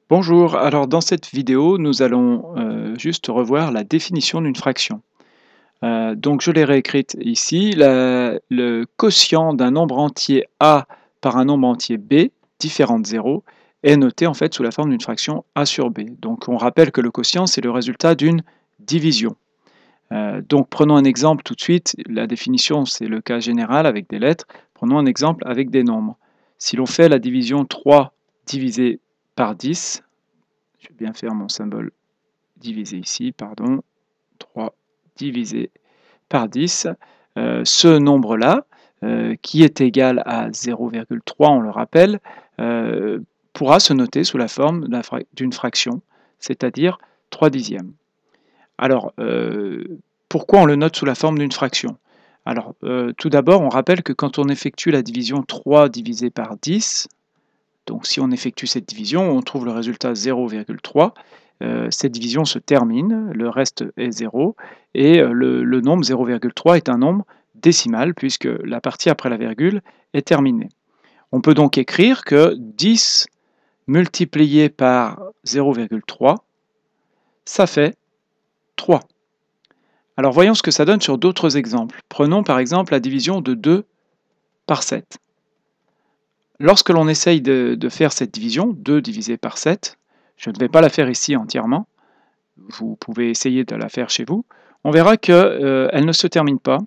Bonjour, alors dans cette vidéo, nous allons juste revoir la définition d'une fraction. Donc je l'ai réécrite ici, le quotient d'un nombre entier A par un nombre entier B, différent de 0, est noté en fait sous la forme d'une fraction A sur B. Donc on rappelle que le quotient, c'est le résultat d'une division. Donc prenons un exemple tout de suite, la définition c'est le cas général avec des lettres, prenons un exemple avec des nombres. Si l'on fait la division 3 divisé par 10, je vais bien faire mon symbole divisé ici, pardon, 3 divisé par 10. Ce nombre-là, qui est égal à 0,3, on le rappelle, pourra se noter sous la forme d'une fraction, c'est-à-dire 3 dixièmes. Alors, pourquoi on le note sous la forme d'une fraction? Alors, tout d'abord, on rappelle que quand on effectue la division 3 divisé par 10, donc si on effectue cette division, on trouve le résultat 0,3. Cette division se termine, le reste est 0, et le nombre 0,3 est un nombre décimal, puisque la partie après la virgule est terminée. On peut donc écrire que 10 multiplié par 0,3, ça fait 3. Alors voyons ce que ça donne sur d'autres exemples. Prenons par exemple la division de 2 par 7. Lorsque l'on essaye de faire cette division, 2 divisé par 7, je ne vais pas la faire ici entièrement, vous pouvez essayer de la faire chez vous, on verra qu'elle ne se termine pas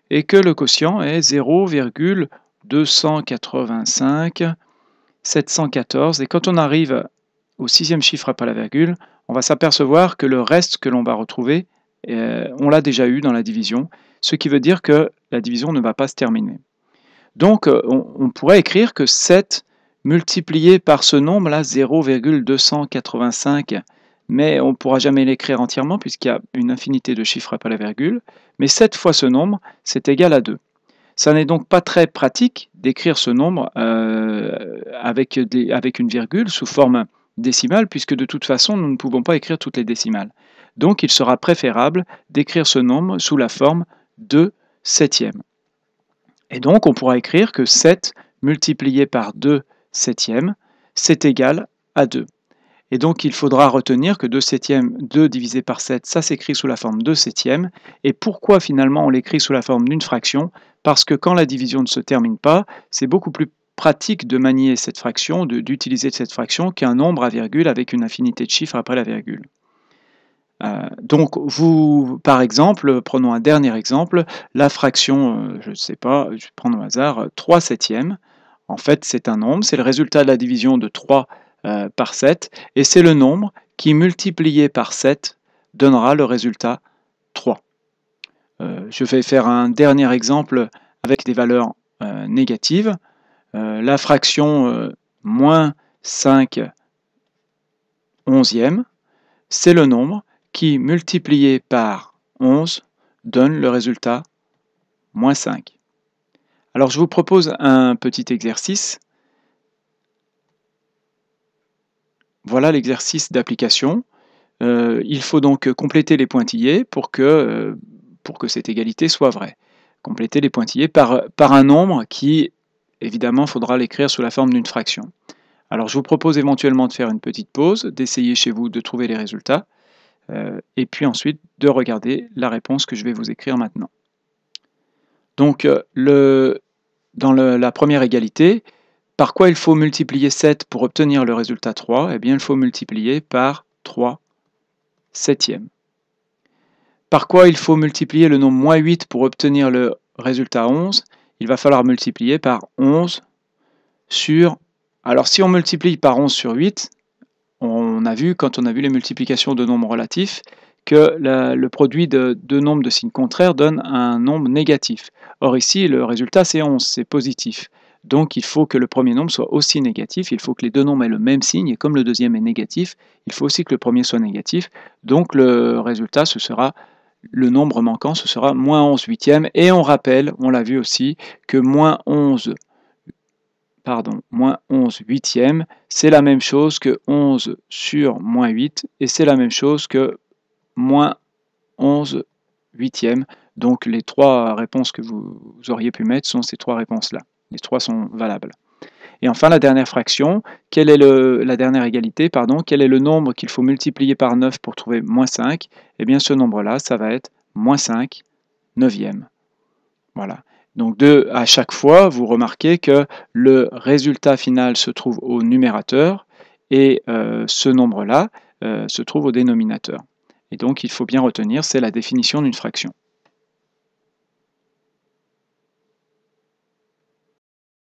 et que le quotient est 0,285 714, et quand on arrive au sixième chiffre après la virgule, on va s'apercevoir que le reste que l'on va retrouver, on l'a déjà eu dans la division, ce qui veut dire que la division ne va pas se terminer. Donc, on pourrait écrire que 7 multiplié par ce nombre-là, 0,285, mais on ne pourra jamais l'écrire entièrement puisqu'il y a une infinité de chiffres après la virgule, mais 7 fois ce nombre, c'est égal à 2. Ça n'est donc pas très pratique d'écrire ce nombre avec une virgule sous forme décimale, puisque de toute façon, nous ne pouvons pas écrire toutes les décimales. Donc, il sera préférable d'écrire ce nombre sous la forme de septième. Et donc, on pourra écrire que 7 multiplié par 2 septièmes, c'est égal à 2. Et donc, il faudra retenir que 2 septièmes, 2 divisé par 7, ça s'écrit sous la forme de septième. Et pourquoi finalement on l'écrit sous la forme d'une fraction? Parce que quand la division ne se termine pas, c'est beaucoup plus pratique de manier cette fraction, d'utiliser cette fraction, qu'un nombre à virgule avec une infinité de chiffres après la virgule. Donc, par exemple, prenons un dernier exemple, la fraction, je ne sais pas, je vais prendre au hasard, 3 septièmes. En fait, c'est un nombre, c'est le résultat de la division de 3 par 7, et c'est le nombre qui, multiplié par 7, donnera le résultat 3. Je vais faire un dernier exemple avec des valeurs négatives. La fraction moins 5 onzièmes, c'est le nombre qui, multiplié par 11, donne le résultat moins 5. Alors je vous propose un petit exercice. Voilà l'exercice d'application. Il faut donc compléter les pointillés pour que cette égalité soit vraie. Compléter les pointillés par un nombre qui, évidemment, faudra l'écrire sous la forme d'une fraction. Alors je vous propose éventuellement de faire une petite pause, d'essayer chez vous de trouver les résultats, et puis ensuite de regarder la réponse que je vais vous écrire maintenant. Donc dans la première égalité, par quoi il faut multiplier 7 pour obtenir le résultat 3? Eh bien, il faut multiplier par 3 septièmes. Par quoi il faut multiplier le nombre moins 8 pour obtenir le résultat 11? Il va falloir multiplier par 11 sur... Alors si on multiplie par 11 sur 8, on a vu, quand on a vu les multiplications de nombres relatifs, que le produit de deux nombres de signes contraires donne un nombre négatif. Or ici, le résultat c'est 11, c'est positif. Donc il faut que le premier nombre soit aussi négatif, il faut que les deux nombres aient le même signe, et comme le deuxième est négatif, il faut aussi que le premier soit négatif. Donc le résultat, ce sera, le nombre manquant, ce sera moins 11 huitièmes. Et on rappelle, on l'a vu aussi, que moins 11 huitièmes, c'est la même chose que 11 sur moins 8, et c'est la même chose que moins 11 huitièmes. Donc les trois réponses que vous auriez pu mettre sont ces trois réponses-là. Les trois sont valables. Et enfin, la dernière fraction, la dernière égalité, pardon, quel est le nombre qu'il faut multiplier par 9 pour trouver moins 5? Eh bien, ce nombre-là, ça va être moins 5 neuvième. Voilà. Donc, à chaque fois, vous remarquez que le résultat final se trouve au numérateur et ce nombre-là se trouve au dénominateur. Et donc, il faut bien retenir, c'est la définition d'une fraction.